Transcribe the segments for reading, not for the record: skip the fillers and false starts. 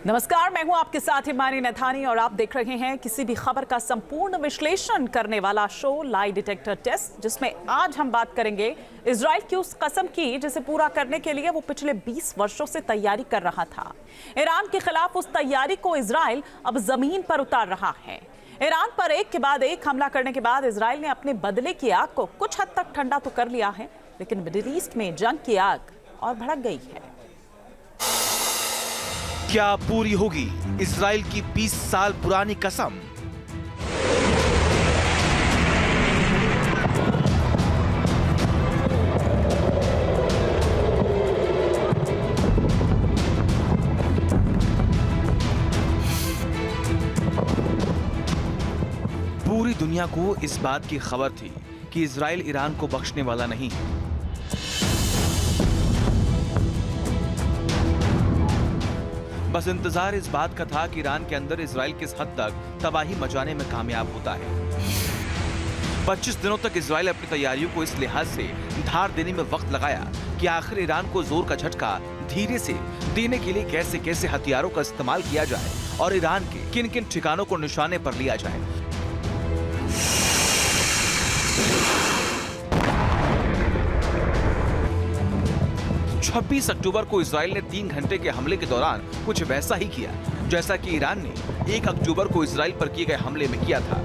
नमस्कार, मैं हूं आपके साथ हिमानी नथानी और आप देख रहे हैं किसी भी खबर का संपूर्ण विश्लेषण करने वाला शो लाई डिटेक्टर टेस्ट, जिसमें आज हम बात करेंगे इजराइल की उस कसम की जिसे पूरा करने के लिए वो पिछले 20 वर्षों से तैयारी कर रहा था। ईरान के खिलाफ उस तैयारी को इजराइल अब जमीन पर उतार रहा है। ईरान पर एक के बाद एक हमला करने के बाद इजराइल ने अपने बदले की आग को कुछ हद तक ठंडा तो कर लिया है, लेकिन मिडिल ईस्ट में जंग की आग और भड़क गई है। क्या पूरी होगी इजराइल की 20 साल पुरानी कसम? पूरी दुनिया को इस बात की खबर थी कि इजराइल ईरान को बख्शने वाला नहीं है। बस इंतजार इस बात का था कि ईरान के अंदर इजराइल किस हद तक तबाही मचाने में कामयाब होता है। 25 दिनों तक इजराइल अपनी तैयारियों को इस लिहाज से धार देने में वक्त लगाया कि आखिर ईरान को जोर का झटका धीरे से देने के लिए कैसे कैसे हथियारों का इस्तेमाल किया जाए और ईरान के किन किन ठिकानों को निशाने पर लिया जाए। 26 अक्टूबर को इजराइल ने 3 घंटे के हमले के दौरान कुछ वैसा ही किया जैसा कि ईरान ने 1 अक्टूबर को इजराइल पर किए गए हमले में किया था।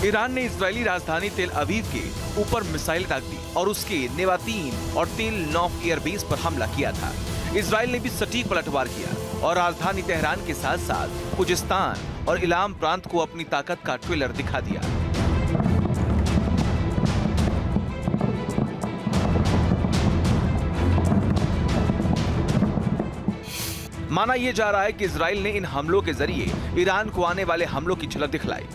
ईरान ने इजरायली राजधानी तेल अवीव के ऊपर मिसाइल दाग दी और उसके नेवातीन और तेल नौक एयरबेस पर हमला किया था। इजराइल ने भी सटीक पलटवार किया और राजधानी तेहरान के साथ साथ खुजिस्तान और इलाम प्रांत को अपनी ताकत का ट्रेलर दिखा दिया। माना यह जा रहा है कि इजराइल ने इन हमलों के जरिए ईरान को आने वाले हमलों की झलक दिखलाई।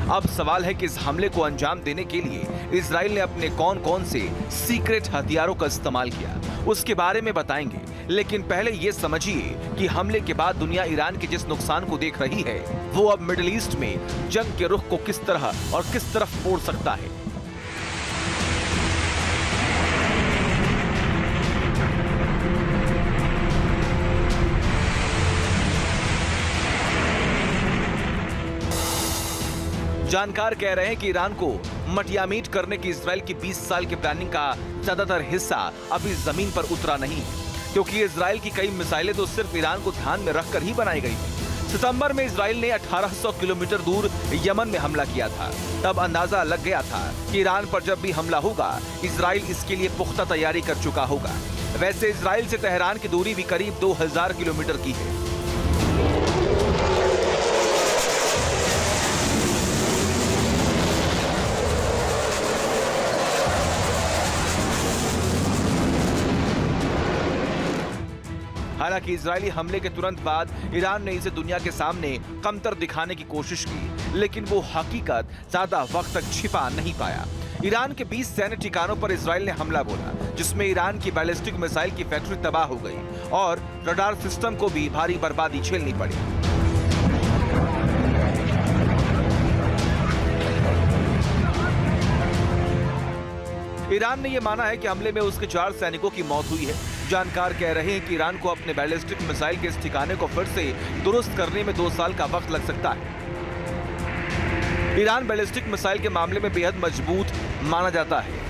अब सवाल है कि इस हमले को अंजाम देने के लिए इजराइल ने अपने कौन कौन से सीक्रेट हथियारों का इस्तेमाल किया, उसके बारे में बताएंगे। लेकिन पहले ये समझिए कि हमले के बाद दुनिया ईरान के जिस नुकसान को देख रही है, वो अब मिडिल ईस्ट में जंग के रुख को किस तरह और किस तरफ मोड़ सकता है। जानकार कह रहे हैं कि ईरान को मटियामीट करने की इजराइल की 20 साल की प्लानिंग का ज्यादातर हिस्सा अभी जमीन पर उतरा नहीं, क्योंकि इजराइल की कई मिसाइलें तो सिर्फ ईरान को ध्यान में रखकर ही बनाई गई थी। सितंबर में इजराइल ने 1800 किलोमीटर दूर यमन में हमला किया था। तब अंदाजा लग गया था कि ईरान पर जब भी हमला होगा, इजराइल इसके लिए पुख्ता तैयारी कर चुका होगा। वैसे इजराइल से तेहरान की दूरी भी करीब 2000 किलोमीटर की है। हालांकि इजरायली हमले के तुरंत बाद ईरान ने इसे दुनिया के सामने कमतर दिखाने की कोशिश की, लेकिन वो हकीकत ज्यादा वक्त तक छिपा नहीं पाया। ईरान के 20 सैन्य ठिकानों पर इजराइल ने हमला बोला, जिसमें ईरान की बैलिस्टिक मिसाइल की फैक्ट्री तबाह हो गई और रडार सिस्टम को भी भारी बर्बादी झेलनी पड़ी। ईरान ने यह माना है कि हमले में उसके 4 सैनिकों की मौत हुई है। जानकार कह रहे हैं कि ईरान को अपने बैलिस्टिक मिसाइल के इस ठिकाने को फिर से दुरुस्त करने में 2 साल का वक्त लग सकता है। ईरान बैलिस्टिक मिसाइल के मामले में बेहद मजबूत माना जाता है।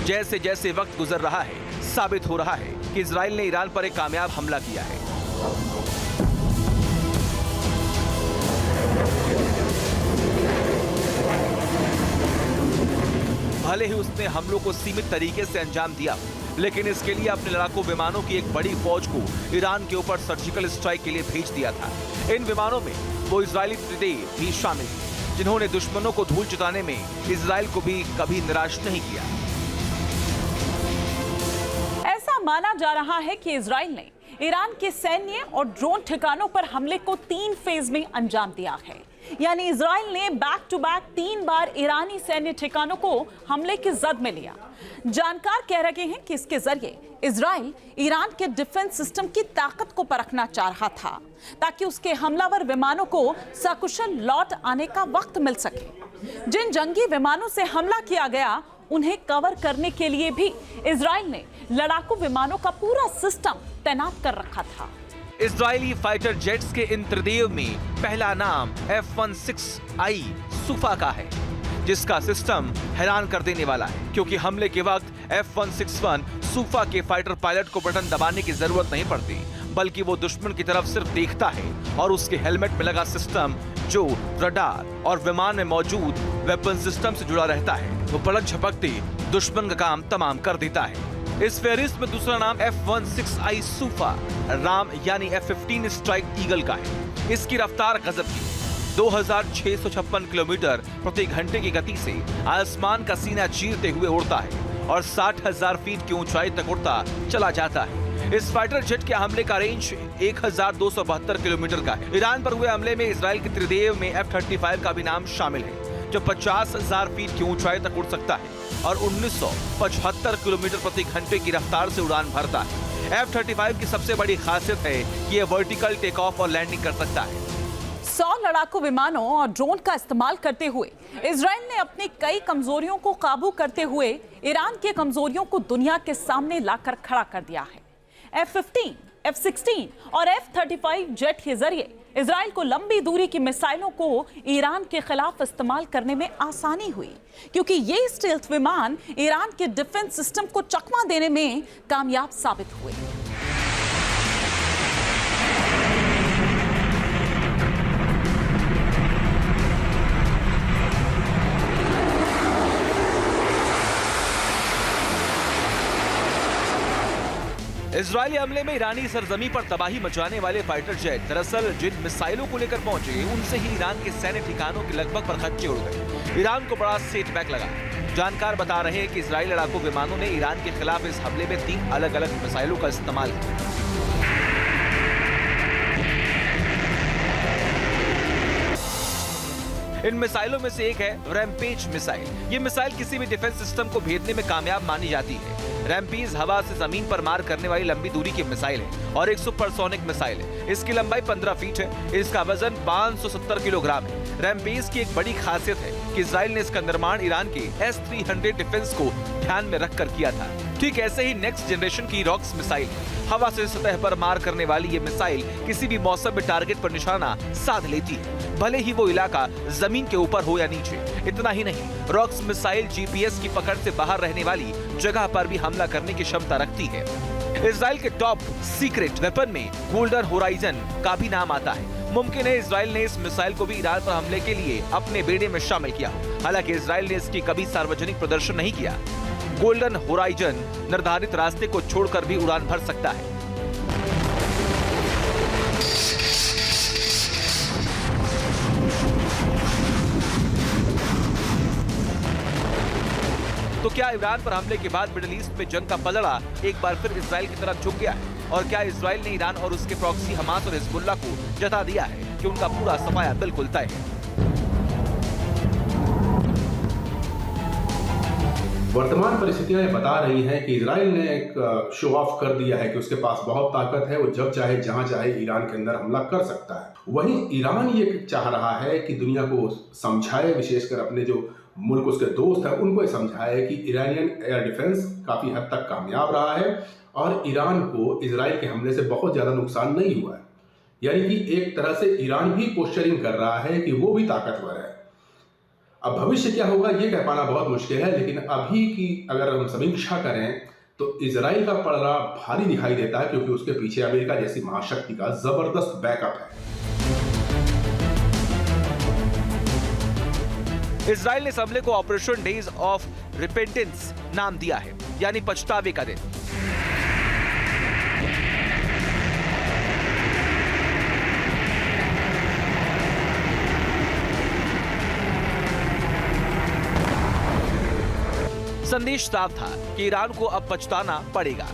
जैसे जैसे वक्त गुजर रहा है, साबित हो रहा है कि इजराइल ने ईरान पर एक कामयाब हमला किया है। भले ही उसने हमलों को सीमित तरीके से अंजाम दिया, लेकिन इसके लिए अपने लड़ाकू विमानों की एक बड़ी फौज को ईरान के ऊपर सर्जिकल स्ट्राइक के लिए भेज दिया था। इन विमानों में वो इजरायली त्रिदेव भी शामिल थे। जिन्होंने दुश्मनों को धूल चटाने में इजराइल को भी कभी निराश नहीं किया। ऐसा माना जा रहा है कि इजराइल ने ईरान के सैन्य और ड्रोन ठिकानों पर हमले को 3 फेज में अंजाम दिया है। यानी इजराइल ने बैक टू बैक 3 बार ईरानी सैन्य ठिकानों को हमले की जद में लिया। जानकार कह रहे हैं कि इसके जरिए इजराइल ईरान के डिफेंस सिस्टम की ताकत को परखना चाह रहा था, ताकि उसके हमलावर विमानों को सकुशल लौट आने का वक्त मिल सके। जिन जंगी विमानों से हमला किया गया, उन्हें कवर करने के लिए भी इजराइल ने लड़ाकू विमानों का पूरा सिस्टम तैनात कर रखा था। इजरायली फाइटर जेट्स के इन त्रिदेव में पहला नाम F-16I सूफा का है, जिसका सिस्टम हैरान कर देने वाला है, क्योंकि हमले के वक्त F-161 सूफा के फाइटर पायलट को बटन दबाने की जरूरत नहीं पड़ती, बल्कि वो दुश्मन की तरफ सिर्फ देखता है और उसके हेलमेट में लगा सिस्टम, जो रडार और विमान में मौजूद वेपन सिस्टम से जुड़ा रहता है, वो पलक झपकते दुश्मन का काम तमाम कर देता है। इस फेहरिस्त में दूसरा नाम F-16I सूफा राम यानी F-15 स्ट्राइक ईगल का है। इसकी रफ्तार गजब की 2656 किलोमीटर प्रति घंटे की गति से आसमान का सीना चीरते हुए उड़ता है और 60,000 फीट की ऊंचाई तक उड़ता चला जाता है। इस फाइटर जेट के हमले का रेंज 1272 किलोमीटर का है। ईरान पर हुए हमले में इजराइल के त्रिदेव में F-35 का भी नाम शामिल है, जो 50,000 फीट की ऊंचाई तक उड़ सकता है और 1975 किलोमीटर प्रति घंटे की रफ्तार से उड़ान भरता है। F-35 की सबसे बड़ी खासियत है कि यह वर्टिकल टेक ऑफ और लैंडिंग कर सकता है। 100 लड़ाकू विमानों और ड्रोन का इस्तेमाल करते हुए इजराइल ने अपनी कई कमजोरियों को काबू करते हुए ईरान की कमजोरियों को दुनिया के सामने लाकर खड़ा कर दिया है। F-15, F-16 और F-35 जेट के जरिए इजराइल को लंबी दूरी की मिसाइलों को ईरान के खिलाफ इस्तेमाल करने में आसानी हुई, क्योंकि ये स्टेल्थ विमान ईरान के डिफेंस सिस्टम को चकमा देने में कामयाब साबित हुए। इजरायली हमले में ईरानी सरजमी पर तबाही मचाने वाले फाइटर जेट दरअसल जिन मिसाइलों को लेकर पहुंचे, उनसे ही ईरान के सैन्य ठिकानों के लगभग परखच्चे उड़ गए। ईरान को बड़ा सेटबैक लगा। जानकार बता रहे हैं कि इजरायली लड़ाकू विमानों ने ईरान के खिलाफ इस हमले में 3 अलग-अलग मिसाइलों का इस्तेमाल किया। इन मिसाइलों में से एक है रैम्पेज मिसाइल। ये मिसाइल किसी भी डिफेंस सिस्टम को भेदने में कामयाब मानी जाती है। रैम्पेज हवा से जमीन पर मार करने वाली लंबी दूरी की मिसाइल है और एक सुपरसोनिक मिसाइल है। इसकी लंबाई 15 फीट है। इसका वजन 570 किलोग्राम है। रैम्पेज की एक बड़ी खासियत है कि इजराइल ने इसका निर्माण ईरान के S-300 डिफेंस को ध्यान में रखकर किया था। ठीक ऐसे ही नेक्स्ट जनरेशन की रॉक्स मिसाइल हवा से सतह पर मार करने वाली ये मिसाइल किसी भी मौसम में टारगेट पर निशाना साध लेती है, भले ही वो इलाका जमीन के ऊपर हो या नीचे। इतना ही नहीं, रॉक्स मिसाइल GPS की पकड़ से बाहर रहने वाली जगह पर भी हमला करने की क्षमता रखती है। इजराइल के टॉप सीक्रेट वेपन में गोल्डन होराइजन का भी नाम आता है। मुमकिन है इजराइल ने इस मिसाइल को भी ईरान पर हमले के लिए अपने बेड़े में शामिल किया हो। हालांकि इजराइल ने इसकी कभी सार्वजनिक प्रदर्शन नहीं किया। गोल्डन होराइजन निर्धारित रास्ते को छोड़कर भी उड़ान भर सकता है। तो क्या ईरान पर हमले के बाद मिडिल ईस्ट में जंग का पलड़ा एक बार फिर इजराइल की तरफ झुक गया है? और क्या इजराइल ने ईरान और उसके प्रॉक्सी हमास और हिजबुल्लाह को जता दिया है कि उनका पूरा सफाया बिल्कुल तय है? वर्तमान परिस्थितियां ये बता रही हैं कि इजराइल ने एक शो ऑफ कर दिया है कि उसके पास बहुत ताकत है, वो जब चाहे जहां चाहे ईरान के अंदर हमला कर सकता है। वहीं ईरान ये चाह रहा है कि दुनिया को समझाए, विशेषकर अपने जो मुल्क उसके दोस्त हैं उनको समझाए कि ईरानियन एयर डिफेंस काफी हद तक कामयाब रहा है और ईरान को इजराइल के हमले से बहुत ज्यादा नुकसान नहीं हुआ है। यानी कि एक तरह से ईरान भी पोस्चरिंग कर रहा है कि वो भी ताकतवर है। अब भविष्य क्या होगा ये कह पाना बहुत मुश्किल है, लेकिन अभी की अगर हम समीक्षा करें तो इजराइल का पलड़ा भारी दिखाई देता है, क्योंकि उसके पीछे अमेरिका जैसी महाशक्ति का जबरदस्त बैकअप है। इजराइल ने इस हमले को ऑपरेशन डेज ऑफ रिपेंटेंस नाम दिया है, यानी पछतावे का दिन। संदेश साफ था कि ईरान को अब पछताना पड़ेगा।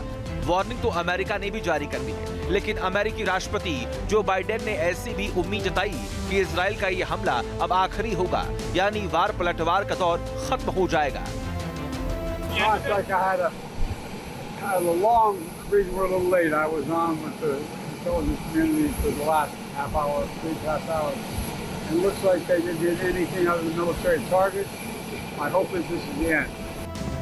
वार्निंग तो अमेरिका ने भी जारी कर दी है, लेकिन अमेरिकी राष्ट्रपति जो बाइडेन ने ऐसी भी उम्मीद जताई कि इजराइल का ये हमला अब आखिरी होगा, यानी वार पलटवार का दौर खत्म हो जाएगा। Had a long reason we're a little late. I was on with the intelligence community for the last half hour, 3.5 hours. And it looks like they didn't hit anything other than military targets. My hope is this is the end.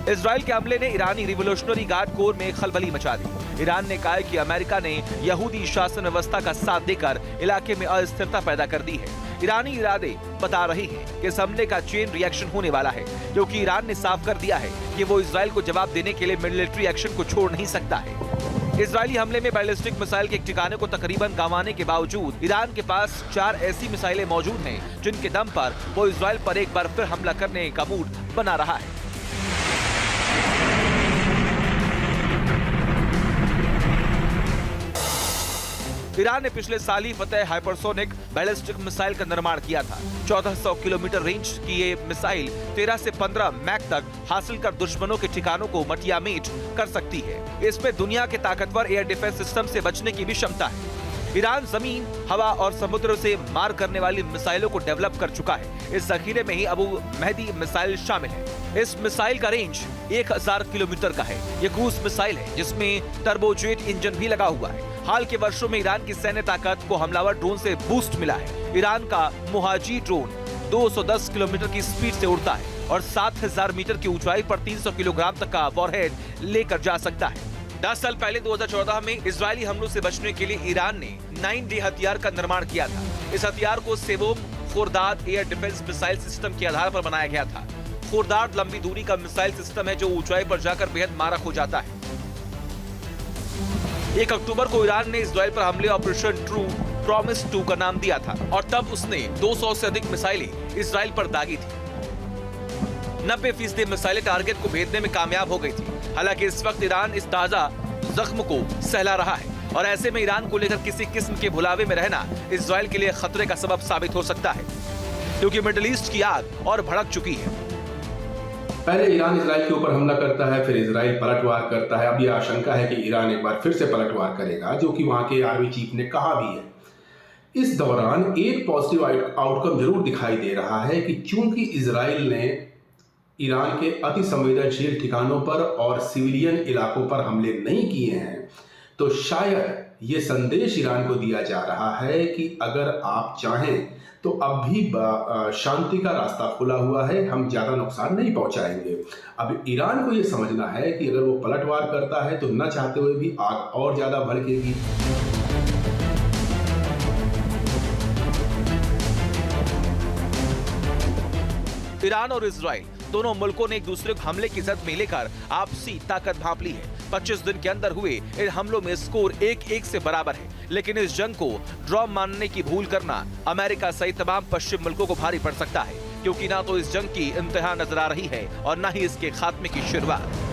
Israel के हमले ने ईरानी revolutionary guard core में खलबली मचा दी। Iran ने कहा है कि अमेरिका ने यहूदी शासन व्यवस्था का साथ देकर इलाके में अस्थिरता पैदा कर दी है। ईरानी इरादे बता रहे हैं कि इस हमले का चेन रिएक्शन होने वाला है, क्योंकि ईरान ने साफ कर दिया है कि वो इजराइल को जवाब देने के लिए मिलिट्री एक्शन को छोड़ नहीं सकता है। इजरायली हमले में बैलिस्टिक मिसाइल के एक ठिकाने को तकरीबन गंवाने के बावजूद ईरान के पास 4 ऐसी मिसाइलें मौजूद हैं जिनके दम पर वो इजराइल पर एक बार फिर हमला करने का मूड बना रहा है। ईरान ने पिछले साल ही फतेह हाइपरसोनिक बैलिस्टिक मिसाइल का निर्माण किया था। 1400 किलोमीटर रेंज की ये मिसाइल 13 से 15 मैक तक हासिल कर दुश्मनों के ठिकानों को मटियामीट कर सकती है। इसमें दुनिया के ताकतवर एयर डिफेंस सिस्टम से बचने की भी क्षमता है। ईरान जमीन, हवा और समुद्र से मार करने वाली मिसाइलों को डेवलप कर चुका है। इस जखीरे में ही अबू मेहदी मिसाइल शामिल है। इस मिसाइल का रेंज 1000 किलोमीटर का है। ये क्रूज मिसाइल है जिसमें टर्बोजेट इंजन भी लगा हुआ है। हाल के वर्षों में ईरान की सैन्य ताकत को हमलावर ड्रोन से बूस्ट मिला है। ईरान का मुहाजी ड्रोन 210 किलोमीटर की स्पीड से उड़ता है और 7000 मीटर की ऊंचाई पर 300 किलोग्राम तक का वॉरहेड लेकर जा सकता है। 10 साल पहले 2014 में इजरायली हमलों से बचने के लिए ईरान ने 9D हथियार का निर्माण किया था। इस हथियार को सेवोम खुर्दाद एयर डिफेंस मिसाइल सिस्टम के आधार पर बनाया गया था। खुर्दाद लंबी दूरी का मिसाइल सिस्टम है जो ऊंचाई पर जाकर बेहद मारक हो जाता है। 1 अक्टूबर को ईरान ने इजराइल पर हमले ऑपरेशन ट्रू प्रॉमिस 2 का नाम दिया था और तब उसने 200 से अधिक मिसाइलें इजराइल पर दागी थी। 90% मिसाइलें टारगेट को भेदने में कामयाब हो गई थी। हालांकि इस वक्त ईरान इस ताजा जख्म को सहला रहा है और ऐसे में ईरान को लेकर किसी किस्म के भुलावे में रहना इजराइल के लिए खतरे का सबब साबित हो सकता है, क्योंकि मिडिल ईस्ट की आग और भड़क चुकी है। पहले ईरान इजराइल के ऊपर हमला करता है, फिर इजराइल पलटवार करता है। अब यह आशंका है कि ईरान एक बार फिर से पलटवार करेगा, जो कि वहां के आर्मी चीफ ने कहा भी है। इस दौरान एक पॉजिटिव आउटकम जरूर दिखाई दे रहा है कि चूंकि इजराइल ने ईरान के अति संवेदनशील ठिकानों पर और सिविलियन इलाकों पर हमले नहीं किए हैं, तो शायद ये संदेश ईरान को दिया जा रहा है कि अगर आप चाहें तो अब भी शांति का रास्ता खुला हुआ है, हम ज्यादा नुकसान नहीं पहुंचाएंगे। अब ईरान को ये समझना है कि अगर वो पलटवार करता है तो न चाहते हुए भी आग और ज्यादा भड़केगी। ईरान और इजराइल दोनों मुल्कों ने एक दूसरे को हमले की जद में लेकर आपसी ताकत भांप ली है। 25 दिन के अंदर हुए इन हमलों में स्कोर 1-1 से बराबर है, लेकिन इस जंग को ड्रॉ मानने की भूल करना अमेरिका सहित तमाम पश्चिम मुल्कों को भारी पड़ सकता है, क्योंकि ना तो इस जंग की इंतहा नजर आ रही है और ना ही इसके खात्मे की शुरुआत।